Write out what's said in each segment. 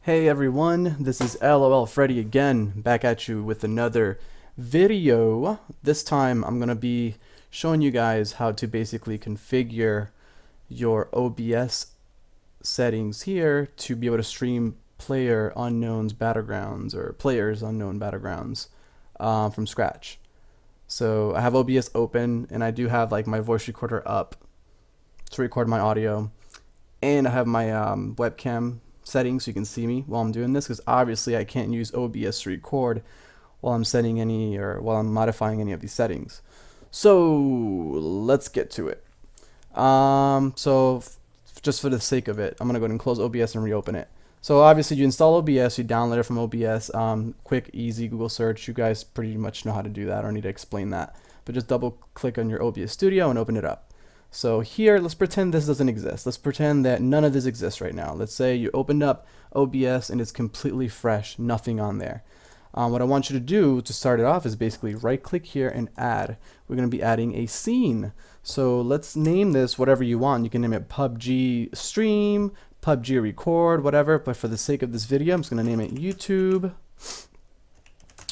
Hey everyone, this is LOL Freddy again, back at you with another video. This time I'm going to be showing you guys how to basically configure your OBS settings here to be able to stream player unknown's battlegrounds or players unknown battlegrounds from scratch. So I have OBS open and I do have like my voice recorder up to record my audio, and I have my webcam settings so you can see me while I'm doing this, because obviously I can't use OBS to record while I'm setting any or while I'm modifying any of these settings. So let's get to it. Just for the sake of it, I'm gonna go ahead and close OBS and reopen it. So obviously you install OBS, you download it from OBS, quick, easy Google search. You guys pretty much know how to do that. I don't need to explain that, but just double click on your OBS Studio and open it up. So here, let's pretend this doesn't exist. Let's pretend that none of this exists right now. Let's say you opened up OBS and it's completely fresh, nothing on there. What I want you to do to start it off is basically right click here and add. We're going to be adding a scene. So let's name this whatever you want. You can name it PUBG stream, PUBG record, whatever. But for the sake of this video, I'm just going to name it YouTube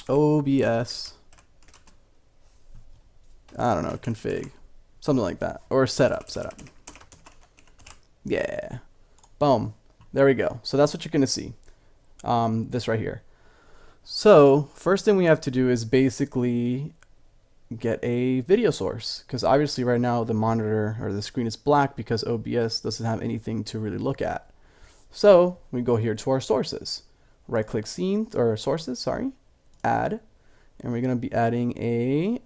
OBS, I don't know, config. Something like that, or setup. Yeah, boom, there we go. So that's what you're gonna see, this right here. So first thing we have to do is basically get a video source, because obviously right now the monitor or the screen is black because OBS doesn't have anything to really look at. So we go here to our sources, right click scene or sources, sorry, add, and we're gonna be adding a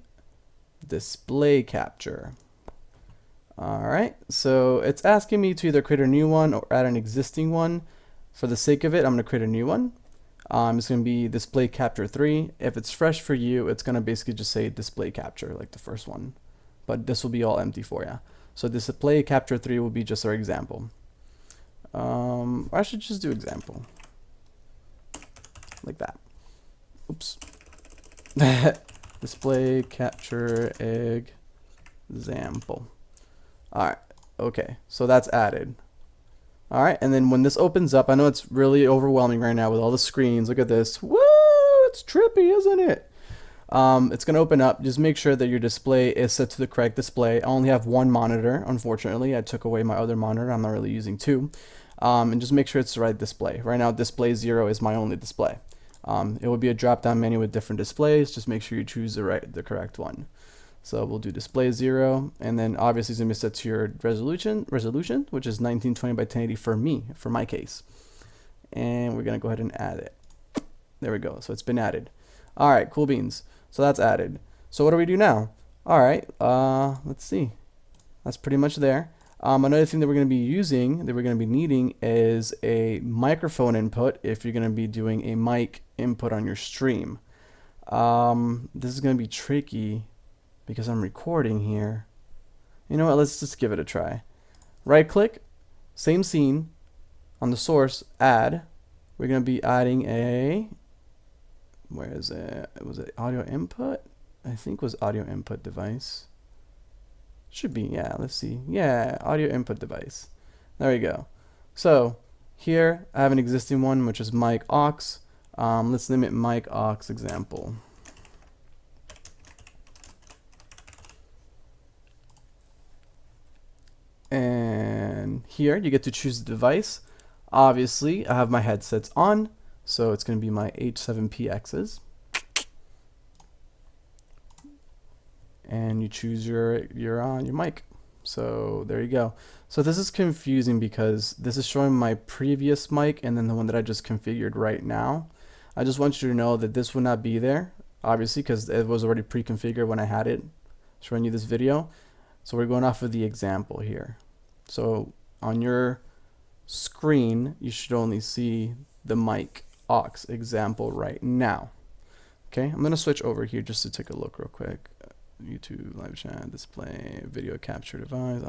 display capture. Alright, so it's asking me to either create a new one or add an existing one. For the sake of it, I'm going to create a new one. It's going to be display capture 3. If it's fresh for you, it's going to basically just say display capture like the first one. But this will be all empty for you. So display capture 3 will be just our example. I should just do example. Like that. Oops. Display capture example. Alright, okay, so that's added. Alright, and then when this opens up, I know it's really overwhelming right now with all the screens. Look at this. Woo! It's trippy, isn't it? It's going to open up. Just make sure that your display is set to the correct display. I only have one monitor, unfortunately. I took away my other monitor. I'm not really using two. And just make sure it's the right display. Right now, display 0 is my only display. It will be a drop-down menu with different displays. Just make sure you choose the correct one. So we'll do display 0, and then obviously it's going to be set to your resolution, which is 1920 by 1080 for my case. And we're going to go ahead and add it. There we go. So it's been added. All right, cool beans. So that's added. So what do we do now? All right, let's see. That's pretty much there. Another thing that we're going to be using, that we're going to be needing, is a microphone input if you're going to be doing a mic input on your stream. This is going to be tricky because I'm recording here. You know what, let's just give it a try. Right click, same scene, on the source, add. We're gonna be adding a, where is it? Was it audio input? I think it was audio input device. Should be, yeah, let's see. Yeah, audio input device. There we go. So here I have an existing one, which is mic aux. Let's name it mic aux example. And here you get to choose the device. Obviously I have my headsets on, so it's going to be my H7PXs, and you choose your mic. So there you go. So this is confusing because this is showing my previous mic and then the one that I just configured right now. I just want you to know that this would not be there, obviously, because it was already pre-configured when I had it showing you this video. So we're going off of the example here. So on your screen, you should only see the mic aux example right now. Okay, I'm going to switch over here just to take a look real quick. YouTube live chat, display, video capture device,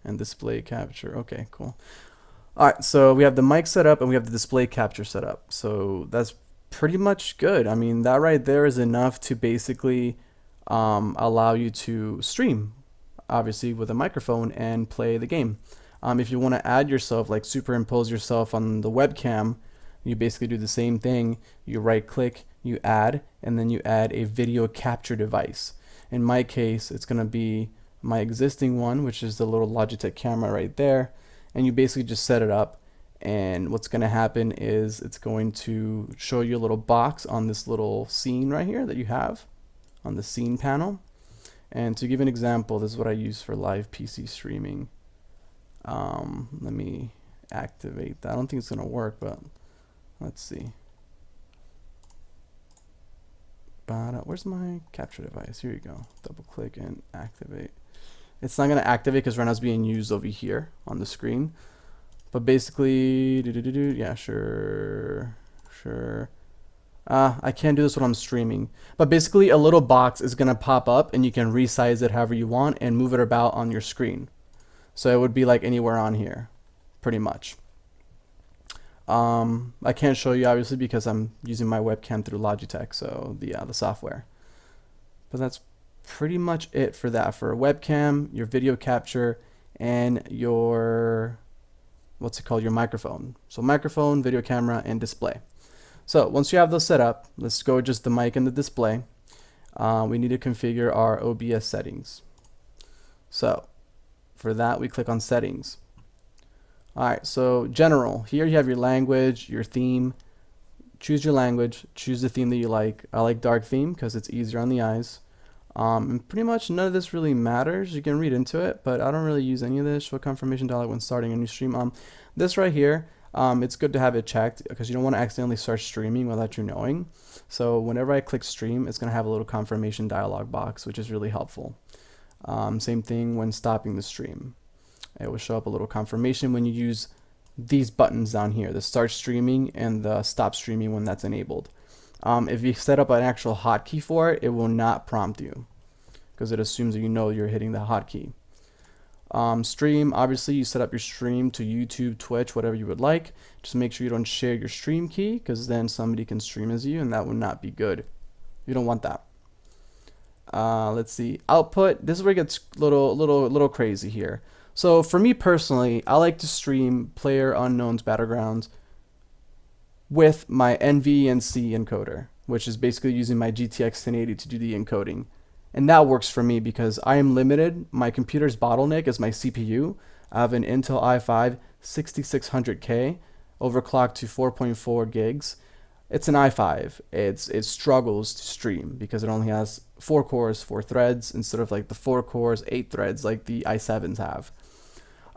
and display capture. Okay, cool. All right, so we have the mic set up and we have the display capture set up. So that's pretty much good. I mean, that right there is enough to basically allow you to stream, obviously with a microphone, and play the game. If you want to add yourself, like superimpose yourself on the webcam, You basically do the same thing. You right click, you add, and then you add a video capture device. In my case, it's going to be my existing one, which is the little Logitech camera right there. And you basically just set it up. And what's going to happen is it's going to show you a little box on this little scene right here that you have on the scene panel. And to give an example, this is what I use for live PC streaming. Let me activate that. I don't think it's going to work, but let's see. Where's my capture device? Here you go. Double click and activate. It's not going to activate because right now it's being used over here on the screen. But basically, yeah, sure. I can't do this when I'm streaming. But basically, a little box is going to pop up and you can resize it however you want and move it about on your screen. So it would be like anywhere on here, pretty much. I can't show you obviously because I'm using my webcam through Logitech, so the software. But that's pretty much it for that. For a webcam, your video capture, and your your microphone. So microphone, video camera, and display. So once you have those set up, let's go with just the mic and the display. We need to configure our OBS settings. So for that, we click on settings. Alright, so general. Here you have your language, your theme. Choose your language, choose the theme that you like. I like dark theme because it's easier on the eyes. And pretty much none of this really matters. You can read into it, but I don't really use any of this. Show confirmation dialog when starting a new stream. This right here, it's good to have it checked because you don't want to accidentally start streaming without you knowing. So whenever I click stream, it's going to have a little confirmation dialog box, which is really helpful. Same thing when stopping the stream. It will show up a little confirmation when you use these buttons down here, the start streaming and the stop streaming when that's enabled. If you set up an actual hotkey for it, it will not prompt you because it assumes that you know you're hitting the hotkey. Stream, obviously you set up your stream to YouTube, Twitch, whatever you would like. Just make sure you don't share your stream key because then somebody can stream as you and that would not be good. You don't want that. Let's see, output. This is where it gets little crazy here. So for me personally, I like to stream PlayerUnknown's Battlegrounds with my NVENC encoder, which is basically using my GTX 1080 to do the encoding. And that works for me because I am limited. My computer's bottleneck is my CPU. I have an Intel i5 6600K overclocked to 4.4 gigs. It's an i5. It struggles to stream because it only has 4 cores, 4 threads instead of like the 4 cores, 8 threads like the i7s have.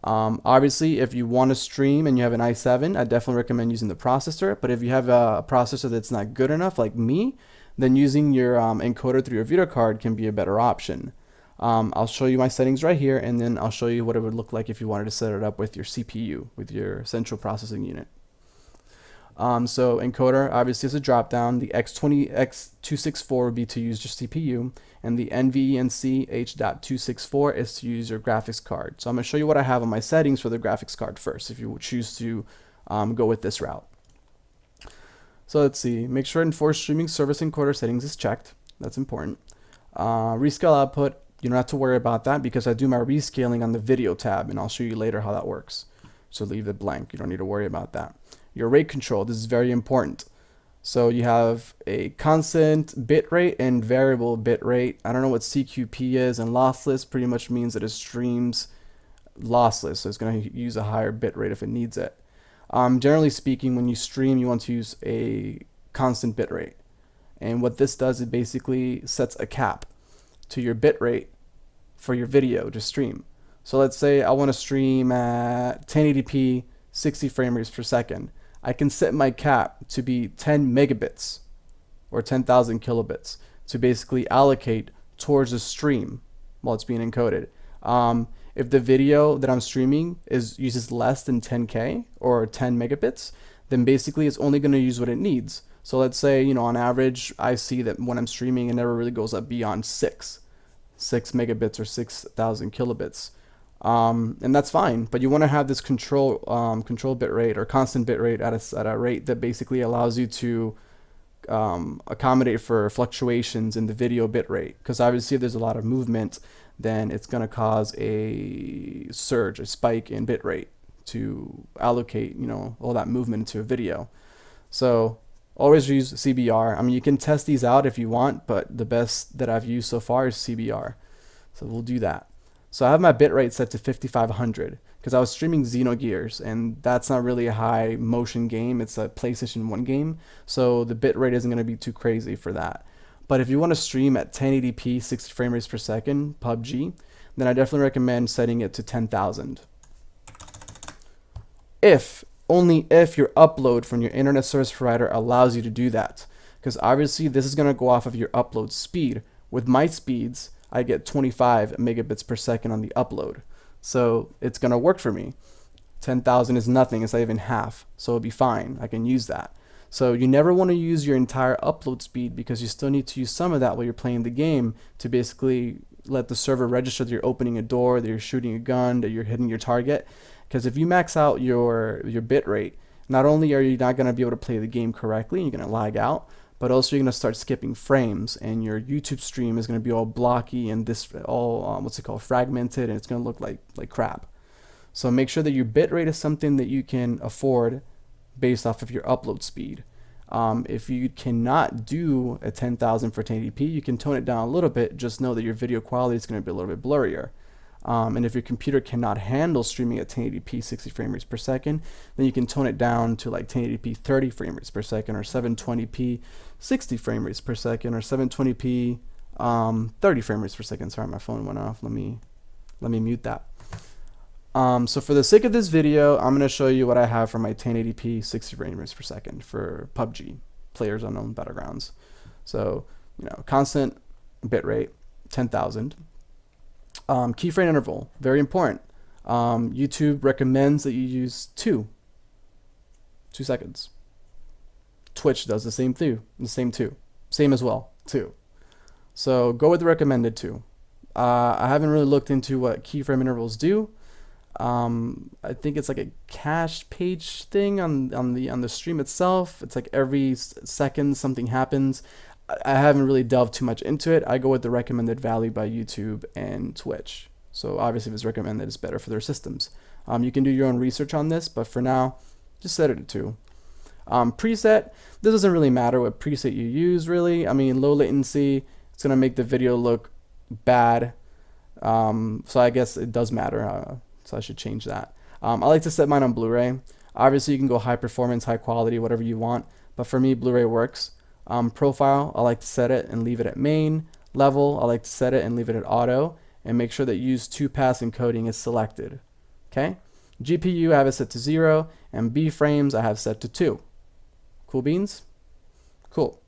Obviously, if you want to stream and you have an i7, I definitely recommend using the processor. But if you have a processor that's not good enough, like me, then using your encoder through your video card can be a better option. I'll show you my settings right here, and then I'll show you what it would look like if you wanted to set it up with your CPU, with your central processing unit. So encoder obviously is a drop down. The H.264 would be to use your CPU, and the NVENC H.264 is to use your graphics card. So I'm going to show you what I have on my settings for the graphics card first, if you choose to go with this route. So let's see, make sure enforce streaming service encoder settings is checked. That's important. Rescale output, you don't have to worry about that because I do my rescaling on the video tab, and I'll show you later how that works. So leave it blank, you don't need to worry about that. Your rate control, this is very important. So you have a constant bit rate and variable bit rate. I don't know what CQP is, and lossless pretty much means that it streams lossless, so it's going to use a higher bit rate if it needs it. Generally speaking, when you stream, you want to use a constant bit rate. And what this does, it basically sets a cap to your bit rate for your video to stream. So let's say I want to stream at 1080p, 60 frame rates per second. I can set my cap to be 10 megabits or 10,000 kilobits to basically allocate towards the stream while it's being encoded. If the video that I'm streaming uses less than 10K or 10 megabits, then basically it's only going to use what it needs. So let's say, you know, on average, I see that when I'm streaming, it never really goes up beyond 6 megabits or 6,000 kilobits. And that's fine, but you want to have this control bit rate or constant bit rate at a rate that basically allows you to accommodate for fluctuations in the video bit rate. Because obviously if there's a lot of movement, then it's going to cause a surge, a spike in bit rate to allocate, you know, all that movement into a video. So always use CBR. I mean, you can test these out if you want, but the best that I've used so far is CBR. So we'll do that. So I have my bitrate set to 5500 because I was streaming Xenogears, and that's not really a high motion game. It's a PlayStation 1 game, so the bitrate isn't going to be too crazy for that. But if you want to stream at 1080p 60 frame rates per second PUBG, then I definitely recommend setting it to 10,000. Only if your upload from your internet service provider allows you to do that, because obviously this is going to go off of your upload speed. With my speeds, I get 25 megabits per second on the upload, so it's going to work for me. 10,000 is nothing, it's not even half, so it'll be fine. I can use that. So you never want to use your entire upload speed, because you still need to use some of that while you're playing the game to basically let the server register that you're opening a door, that you're shooting a gun, that you're hitting your target. Because if you max out your bit rate, not only are you not going to be able to play the game correctly, you're going to lag out, but also you're going to start skipping frames, and your YouTube stream is going to be all blocky and this all fragmented, and it's going to look like crap. So make sure that your bit rate is something that you can afford based off of your upload speed. If you cannot do a 10,000 for 1080p, you can tone it down a little bit. Just know that your video quality is going to be a little bit blurrier. And if your computer cannot handle streaming at 1080p 60 frame rates per second, then you can tone it down to like 1080p 30 frame rates per second, or 720p 60 frame rates per second, or 720p 30 frame rates per second. Sorry, my phone went off. Let me mute that. So for the sake of this video, I'm going to show you what I have for my 1080p 60 frame rates per second for PUBG, PlayerUnknown's Battlegrounds. So, constant bitrate, 10,000. Keyframe interval, very important. YouTube recommends that you use 2 seconds. Twitch does the same thing, same as well, 2. So go with the recommended 2. I haven't really looked into what keyframe intervals do. I think it's like a cache page thing on the stream itself. It's like every second something happens. I haven't really delved too much into it. I go with the recommended value by YouTube and Twitch. So obviously if it's recommended, it's better for their systems. You can do your own research on this, but for now, just set it to 2. Preset, this doesn't really matter what preset you use really. I mean, low latency, it's gonna make the video look bad. So I guess it does matter. So I should change that. I like to set mine on Blu-ray. Obviously you can go high performance, high quality, whatever you want, but for me, Blu-ray works. Profile, I like to set it and leave it at main. Level, I like to set it and leave it at auto, and make sure that use 2-pass encoding is selected. Okay. GPU, I have it set to 0, and B frames I have set to 2. Cool beans? Cool.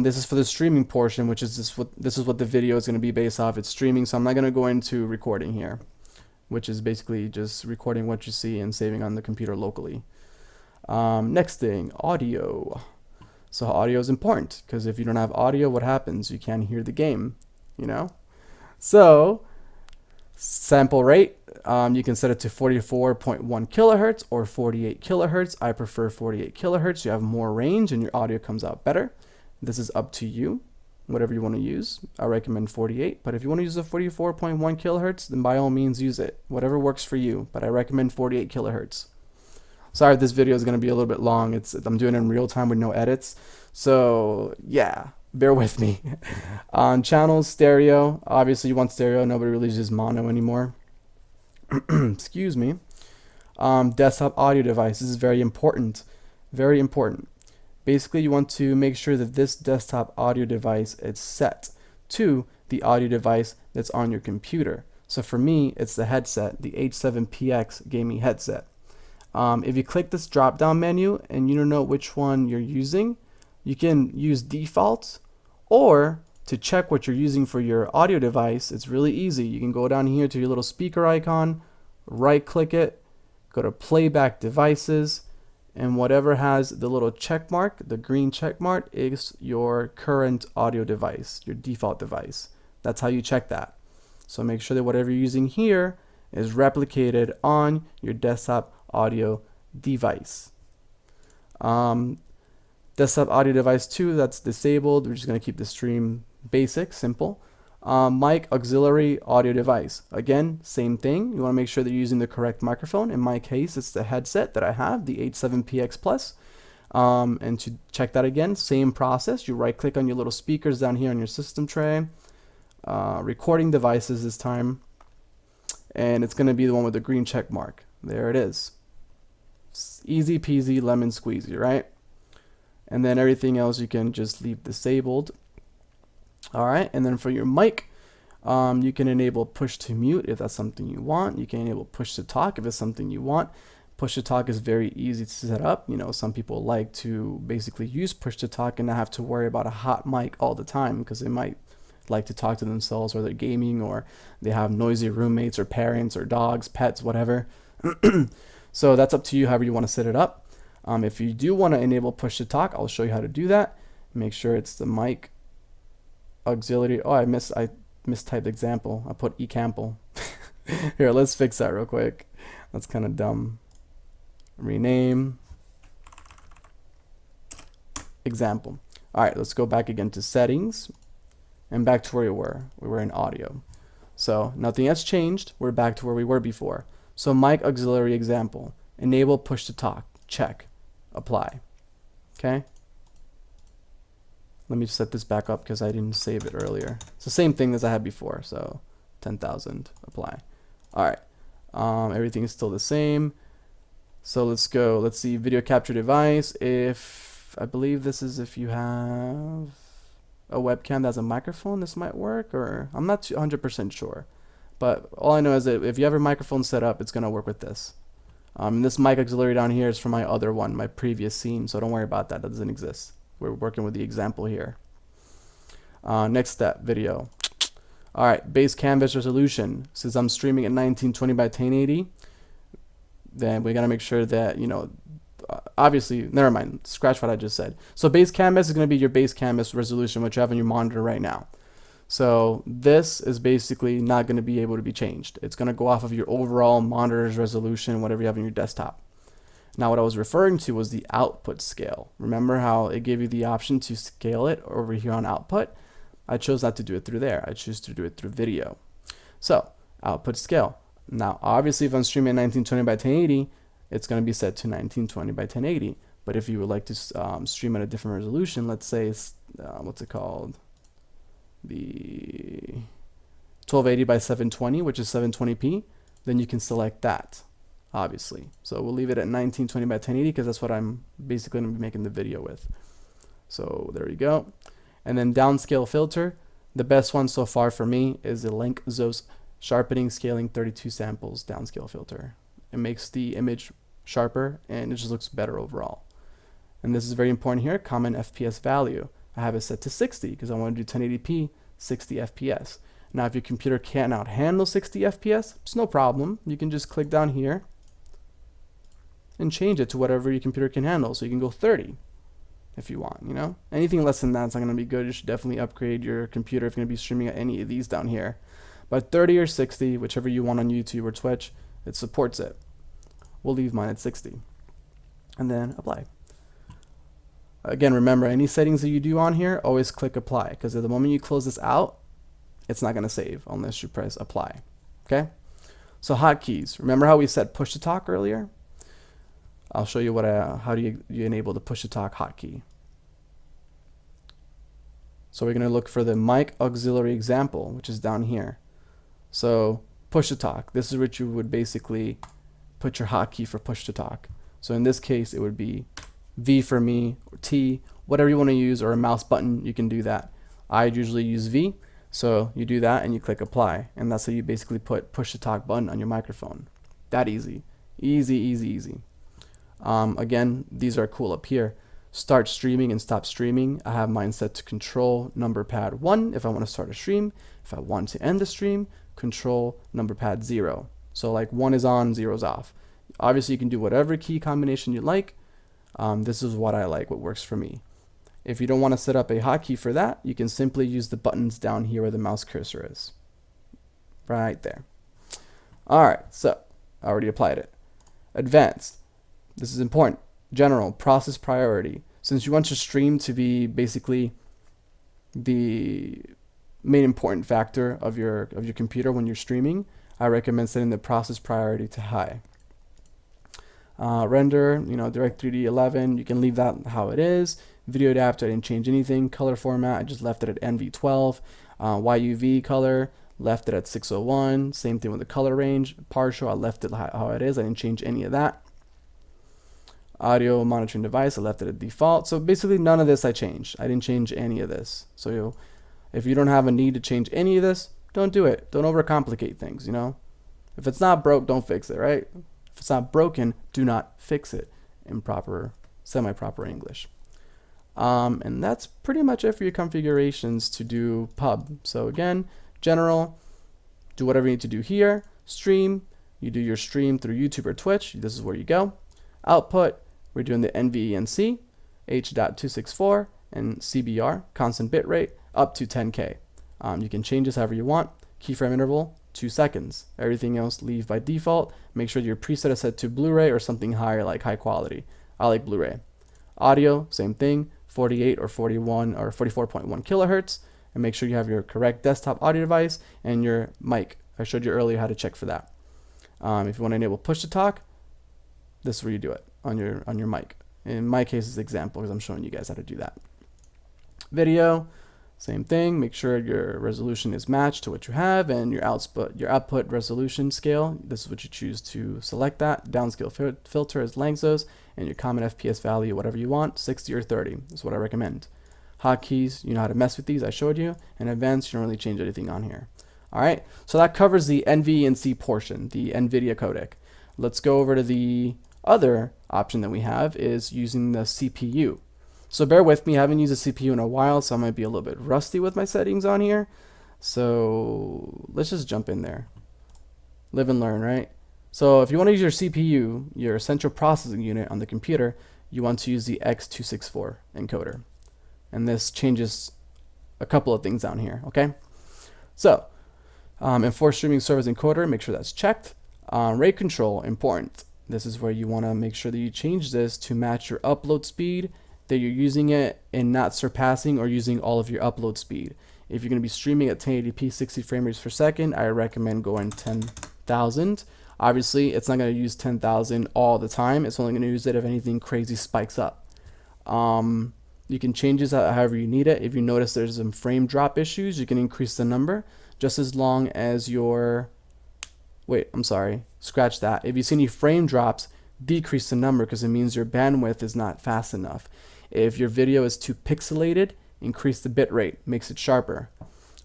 This is for the streaming portion, which is this is what the video is going to be based off. It's streaming, so I'm not going to go into recording here, which is basically just recording what you see and saving on the computer locally. Next thing, audio. So audio is important, because if you don't have audio, what happens? You can't hear the game, So sample rate, you can set it to 44.1 kilohertz or 48 kilohertz. I prefer 48 kilohertz. You have more range and your audio comes out better. This is up to you, whatever you want to use. I recommend 48, but if you want to use a 44.1 kilohertz, then by all means use it. Whatever works for you, but I recommend 48 kilohertz. Sorry if this video is going to be a little bit long. I'm doing it in real time with no edits. So yeah, bear with me. On channels, stereo. Obviously you want stereo. Nobody really uses mono anymore. Excuse me. Desktop audio device. This is very important. Very important. Basically you want to make sure that this desktop audio device is set to the audio device that's on your computer. So for me, it's the headset, the H7PX gaming headset. If you click this drop down menu and you don't know which one you're using, you can use defaults, or to check what you're using for your audio device, it's really easy. You can go down here to your little speaker icon, right click it, go to playback devices, and whatever has the little check mark, the green check mark, is your current audio device, your default device. That's how you check that. So make sure that whatever you're using here is replicated on your desktop audio device. Desktop audio device 2, that's disabled. We're just going to keep the stream basic, simple. Mic auxiliary audio device. Again, same thing. You want to make sure that you're using the correct microphone. In my case, it's the headset that I have, the H7PX Plus. And to check that again, same process. You right click on your little speakers down here on your system tray, recording devices this time, and it's going to be the one with the green check mark. There it is. It's easy peasy lemon squeezy, right? And then everything else you can just leave disabled. All right, and then for your mic, you can enable push to mute if that's something you want. You can enable push to talk if it's something you want. Push to talk is very easy to set up. You know, some people like to basically use push to talk and not have to worry about a hot mic all the time because they might like to talk to themselves, or they're gaming, or they have noisy roommates or parents or dogs, pets, whatever. So that's up to you however you want to set it up. If you do want to enable push to talk, I'll show you how to do that. Make sure it's the mic auxiliary. Oh, I mistyped example. I put eCample. Here, let's fix that real quick. That's kind of dumb. Rename example. All right, let's go back again to settings and back to where we were. We were in audio. So nothing has changed. We're back to where we were before. So mic auxiliary example, enable push to talk, check, apply. Okay. Let me set this back up because I didn't save it earlier. It's the same thing as I had before. So 10,000, apply. All right. Everything is still the same. So let's go. Let's see, video capture device. If I believe this is if you have a webcam that's a microphone, this might work, or I'm not 100% sure. But all I know is that if you have a microphone set up, it's gonna work with this. This mic auxiliary down here is for my other one, my previous scene, so don't worry about that. That doesn't exist. We're working with the example here. Next step, video. All right, base canvas resolution. Since I'm streaming at 1920 by 1080, then we gotta make sure that, you know, obviously, never mind, scratch what I just said. So base canvas is gonna be your base canvas resolution, which you have on your monitor right now. So this is basically not gonna be able to be changed. It's gonna go off of your overall monitor's resolution, whatever you have on your desktop. Now what I was referring to was the output scale. Remember how it gave you the option to scale it over here on output? I chose not to do it through there. I choose to do it through video. So output scale. Now obviously if I'm streaming at 1920 by 1080, it's going to be set to 1920 by 1080. But if you would like to stream at a different resolution, let's say it's, what's it called? The 1280 by 720, which is 720p, then you can select that. Obviously. So we'll leave it at 1920 by 1080 because that's what I'm basically going to be making the video with. So there you go. And then downscale filter. The best one so far for me is the Encoder sharpening scaling 32 samples downscale filter. It makes the image sharper and it just looks better overall. And this is very important here, common FPS value. I have it set to 60 because I want to do 1080p 60 FPS. Now if your computer cannot handle 60 FPS, it's no problem. You can just click down here and change it to whatever your computer can handle. So you can go 30 if you want, you know. Anything less than that's not going to be good. You should definitely upgrade your computer if you're going to be streaming at any of these down here. But 30 or 60, whichever you want on YouTube or Twitch, it supports it. We'll leave mine at 60. And then apply. Again, remember, any settings that you do on here, always click apply, because at the moment you close this out, it's not going to save unless you press apply. Okay? So hotkeys. Remember how we said push to talk earlier? I'll show you how do you enable the push to talk hotkey. So we're going to look for the mic auxiliary example, which is down here. So push to talk. This is what you would basically put your hotkey for push to talk. So in this case, it would be V for me, or T, whatever you want to use, or a mouse button, you can do that. I usually use V, so you do that and you click apply, and that's how you basically put push to talk button on your microphone. That easy. Easy, easy, easy. Again, these are cool up here. Start streaming and stop streaming. I have mine set to control number pad 1 if I want to start a stream. If I want to end the stream, control number pad 0. So like 1 is on, 0 is off. Obviously you can do whatever key combination you like. This is what I like, what works for me. If you don't want to set up a hotkey for that, you can simply use the buttons down here where the mouse cursor is. Right there. Alright, so I already applied it. Advanced. This is important. General, process priority. Since you want your stream to be basically the main important factor of your computer when you're streaming, I recommend setting the process priority to high. Render, Direct3D 11, you can leave that how it is. Video adapter, I didn't change anything. Color format, I just left it at NV12. YUV color, left it at 601. Same thing with the color range. Partial, I left it how it is. I didn't change any of that. Audio monitoring device, I left it at default. So basically none of this I changed. I didn't change any of this. So if you don't have a need to change any of this, don't do it. Don't overcomplicate things, If it's not broke, don't fix it, right? If it's not broken, do not fix it in semi-proper English. And that's pretty much it for your configurations to do pub. So again, general, do whatever you need to do here. Stream, you do your stream through YouTube or Twitch. This is where you go. Output, we're doing the NVENC H.264 and CBR, constant bit rate, up to 10K. You can change this however you want. Keyframe interval, 2 seconds. Everything else leave by default. Make sure your preset is set to Blu-ray or something higher like high quality. I like Blu-ray. Audio, same thing, 48 or 41 or 44.1 kilohertz. And make sure you have your correct desktop audio device and your mic. I showed you earlier how to check for that. If you want to enable push to talk, this is where you do it on your mic. In my case, it's an example because I'm showing you guys how to do that. Video, same thing. Make sure your resolution is matched to what you have, and your output resolution scale. This is what you choose to select that. Downscale filter is Langsos, and your common FPS value, whatever you want, 60 or 30 is what I recommend. Hotkeys, you know how to mess with these. I showed you. And advanced, you don't really change anything on here. All right. So that covers the NVENC portion, the NVIDIA codec. Let's go over to the other option that we have is using the CPU. So bear with me, I haven't used a CPU in a while, so I might be a little bit rusty with my settings on here. So let's just jump in there. Live and learn, right? So if you want to use your CPU, your central processing unit on the computer, you want to use the X.264 encoder. And this changes a couple of things down here, okay? So enforce streaming service encoder, make sure that's checked. Rate control, important. This is where you want to make sure that you change this to match your upload speed, that you're using it and not surpassing or using all of your upload speed. If you're going to be streaming at 1080p 60 frame rates per second, I recommend going 10,000. Obviously, it's not going to use 10,000 all the time. It's only going to use it if anything crazy spikes up. You can change this however you need it. If you notice there's some frame drop issues, you can increase the number just as long as your... Wait, I'm sorry. Scratch that. If you see any frame drops, decrease the number because it means your bandwidth is not fast enough. If your video is too pixelated, increase the bit rate, makes it sharper.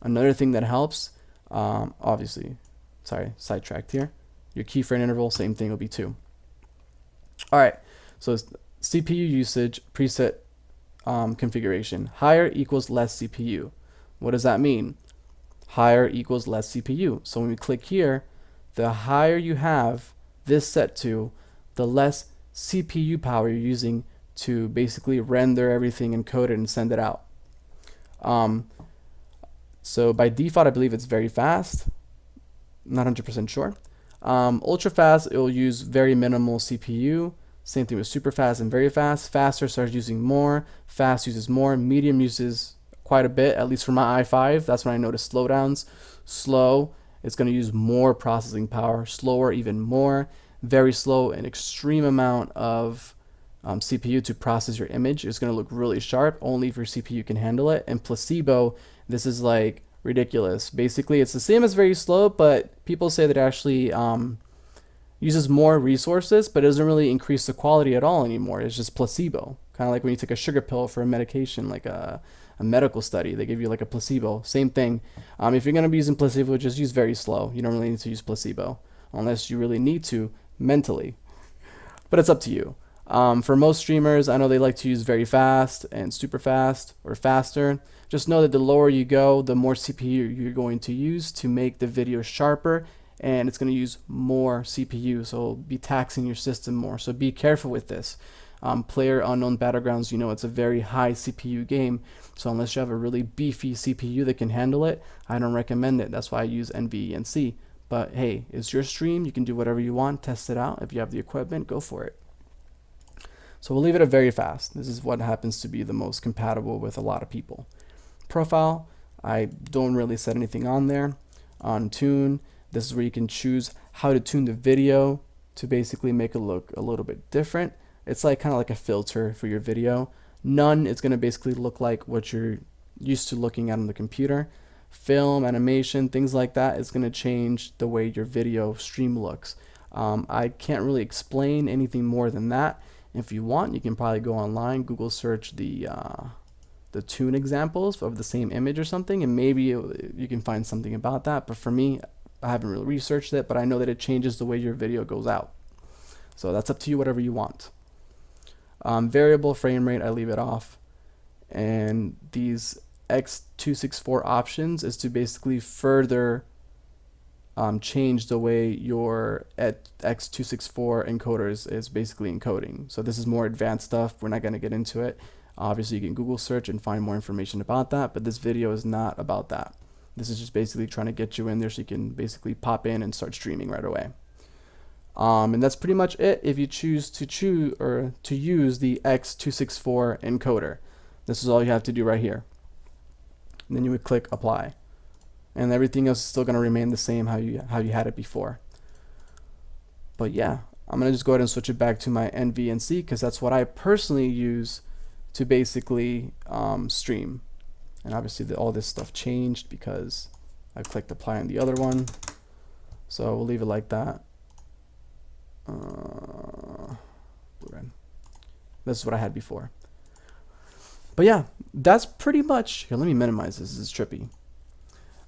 Another thing that helps, obviously, sorry, sidetracked here. Your keyframe interval, same thing will be 2. All right, so CPU usage preset configuration. Higher equals less CPU. What does that mean? Higher equals less CPU. So when we click here, the higher you have this set to, the less CPU power you're using to basically render everything, encode it, and send it out. So by default, I believe it's very fast. Not 100% sure. Ultra fast, it will use very minimal CPU. Same thing with super fast and very fast. Faster starts using more. Fast uses more. Medium uses quite a bit, at least for my i5. That's when I notice slowdowns. Slow, it's going to use more processing power. Slower, even more. Very slow, an extreme amount of CPU to process your image. It's going to look really sharp, only if your CPU can handle it. And placebo, this is like ridiculous. Basically, it's the same as very slow, but people say that it actually uses more resources, but it doesn't really increase the quality at all anymore. It's just placebo. Kind of like when you take a sugar pill for a medication, like a medical study. They give you like a placebo. Same thing. If you're going to be using placebo, just use very slow. You don't really need to use placebo unless you really need to mentally. But it's up to you. For most streamers, I know they like to use very fast and super fast or faster. Just know that the lower you go, the more CPU you're going to use to make the video sharper, and it's going to use more CPU, so it'll be taxing your system more. So be careful with this. Player Unknown Battlegrounds, you know, it's a very high CPU game, so unless you have a really beefy CPU that can handle it, I don't recommend it. That's why I use NVENC. But hey, it's your stream. You can do whatever you want. Test it out. If you have the equipment, go for it. So we'll leave it at very fast. This is what happens to be the most compatible with a lot of people. Profile, I don't really set anything on there. On tune, this is where you can choose how to tune the video to basically make it look a little bit different. It's like kind of like a filter for your video. None is going to basically look like what you're used to looking at on the computer. Film, animation, things like that is going to change the way your video stream looks. I can't really explain anything more than that. If you want, you can probably go online, Google search the tune examples of the same image or something, and maybe you can find something about that. But for me, I haven't really researched it, but I know that it changes the way your video goes out. So that's up to you, whatever you want. Variable frame rate, I leave it off. And these H.264 options is to basically further change the way your H.264 encoders is basically encoding. So this is more advanced stuff. We're not going to get into it. Obviously, you can Google search and find more information about that, but this video is not about that. This is just basically trying to get you in there so you can basically pop in and start streaming right away. And that's pretty much it if you choose to use the H.264 encoder. This is all you have to do right here. And then you would click apply. And everything else is still going to remain the same how you had it before. But yeah, I'm going to just go ahead and switch it back to my NVENC because that's what I personally use to basically stream. And obviously all this stuff changed because I clicked apply on the other one. So we'll leave it like that. This is what I had before. But yeah, that's pretty much, here, let me minimize this is trippy.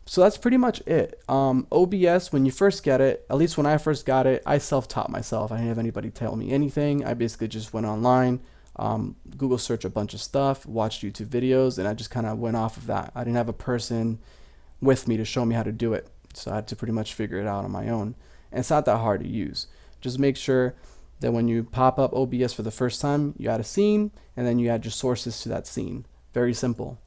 So that's pretty much it. OBS, when you first get it, at least when I first got it, I self-taught myself. I didn't have anybody tell me anything. I basically just went online, Google search a bunch of stuff, watched YouTube videos, and I just kind of went off of that. I didn't have a person with me to show me how to do it. So I had to pretty much figure it out on my own. And it's not that hard to use. Just make sure that when you pop up OBS for the first time, you add a scene, and then you add your sources to that scene. Very simple.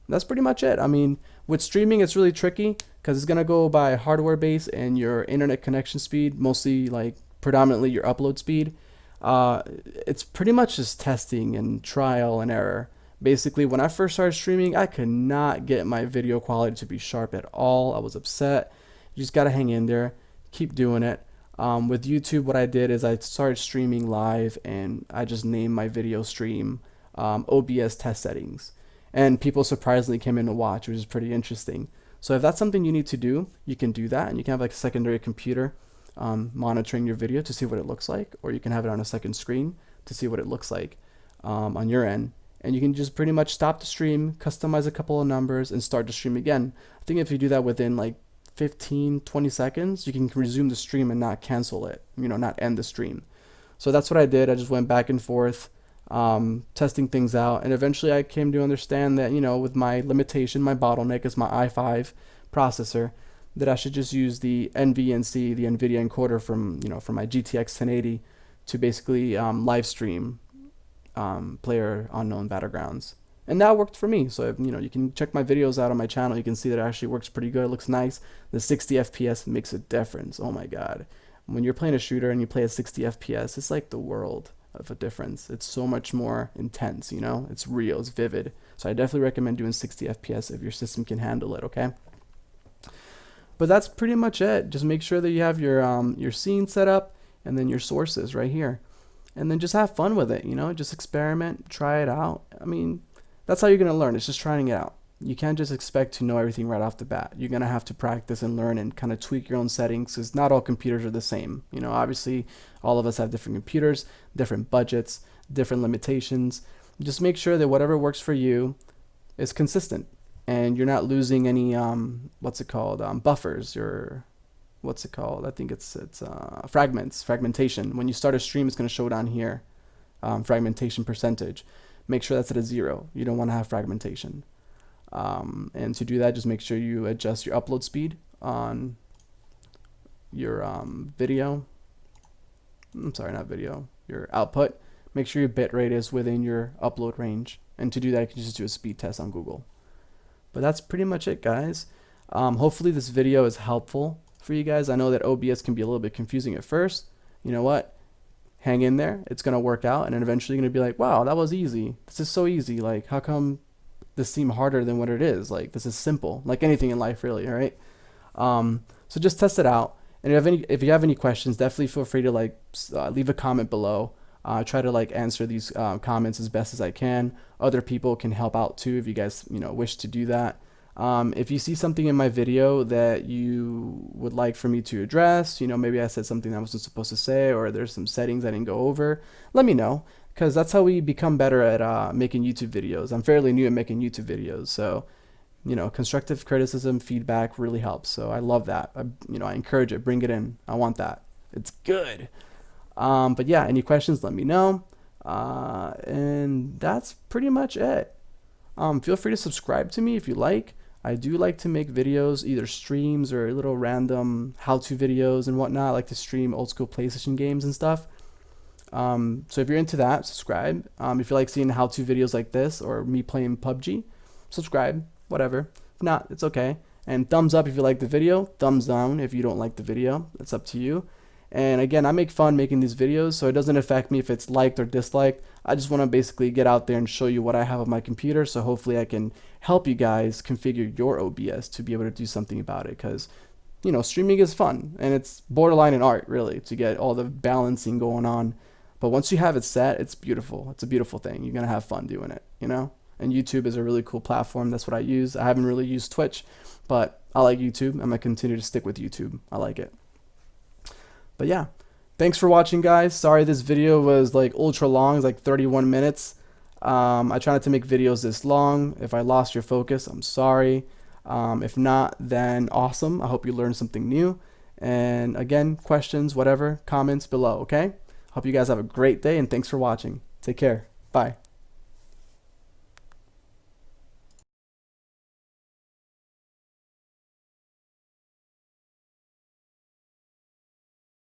That's pretty much it. I mean, with streaming, it's really tricky because it's going to go by hardware base and your internet connection speed, mostly like predominantly your upload speed. It's pretty much just testing and trial and error. Basically, when I first started streaming, I could not get my video quality to be sharp at all. I was upset. You just got to hang in there, keep doing it. With YouTube, what I did is I started streaming live and I just named my video stream OBS test settings. And people surprisingly came in to watch, which is pretty interesting. So if that's something you need to do, you can do that. And you can have like a secondary computer monitoring your video to see what it looks like. Or you can have it on a second screen to see what it looks like on your end. And you can just pretty much stop the stream, customize a couple of numbers, and start the stream again. I think if you do that within like 15-20 seconds, you can resume the stream and not cancel it, not end the stream. So that's what I did. I just went back and forth, testing things out, and eventually I came to understand that with my limitation, my bottleneck is my i5 processor, that I should just use the NVENC, the NVIDIA encoder from my GTX 1080 to basically live stream PlayerUnknown Battlegrounds. And that worked for me. So if, you can check my videos out on my channel. You can see that it actually works pretty good. It looks nice. The 60 FPS makes a difference. Oh my god. When you're playing a shooter and you play at 60 FPS, it's like the world of a difference. It's so much more intense, It's real, it's vivid. So I definitely recommend doing 60 FPS if your system can handle it, okay? But that's pretty much it. Just make sure that you have your scene set up and then your sources right here. And then just have fun with it, Just experiment, try it out. I mean, that's how you're going to learn. It's just trying it out. You can't just expect to know everything right off the bat. You're going to have to practice and learn and kind of tweak your own settings because not all computers are the same. Obviously, all of us have different computers, different budgets, different limitations. Just make sure that whatever works for you is consistent and you're not losing any, buffers or I think it's fragmentation. When you start a stream, it's going to show down here, fragmentation percentage. Make sure that's at a 0. You don't want to have fragmentation. And to do that, just make sure you adjust your upload speed on your video. I'm sorry, not video, your output. Make sure your bitrate is within your upload range. And to do that, you can just do a speed test on Google. But that's pretty much it, guys. Hopefully this video is helpful for you guys. I know that OBS can be a little bit confusing at first. You know what? Hang in there. It's going to work out. And then eventually you're going to be like, wow, that was easy. This is so easy. Like, how come this seemed harder than what it is? Like, this is simple. Like anything in life, really, all right? So just test it out. And if you have any questions, definitely feel free to like leave a comment below. Try to like answer these comments as best as I can. Other people can help out too if you guys wish to do that. If you see something in my video that you would like for me to address, maybe I said something I wasn't supposed to say, or there's some settings I didn't go over, let me know, because that's how we become better at making YouTube videos. I'm fairly new at making YouTube videos, so constructive criticism, feedback really helps. So I love that. I encourage it. Bring it in. I want that. It's good. But yeah, any questions, let me know. And that's pretty much it. Feel free to subscribe to me if you like. I do like to make videos, either streams or little random how-to videos and whatnot. I like to stream old school PlayStation games and stuff. So if you're into that, subscribe. If you like seeing how-to videos like this or me playing PUBG, subscribe, whatever. If not, it's okay. And thumbs up if you like the video, thumbs down if you don't like the video. It's up to you. And again, I make fun making these videos, so it doesn't affect me if it's liked or disliked. I just want to basically get out there and show you what I have on my computer, so hopefully I can help you guys configure your OBS to be able to do something about it, because streaming is fun, and it's borderline an art, really, to get all the balancing going on. But once you have it set, it's beautiful. It's a beautiful thing. You're going to have fun doing it, And YouTube is a really cool platform. That's what I use. I haven't really used Twitch, but I like YouTube. I'm going to continue to stick with YouTube. I like it. But yeah, thanks for watching, guys. Sorry this video was like ultra long. It's like 31 minutes. I try not to make videos this long. If I lost your focus, I'm sorry. If not, then awesome. I hope you learned something new. And again, questions, whatever, comments below, okay? Hope you guys have a great day, and thanks for watching. Take care. Bye.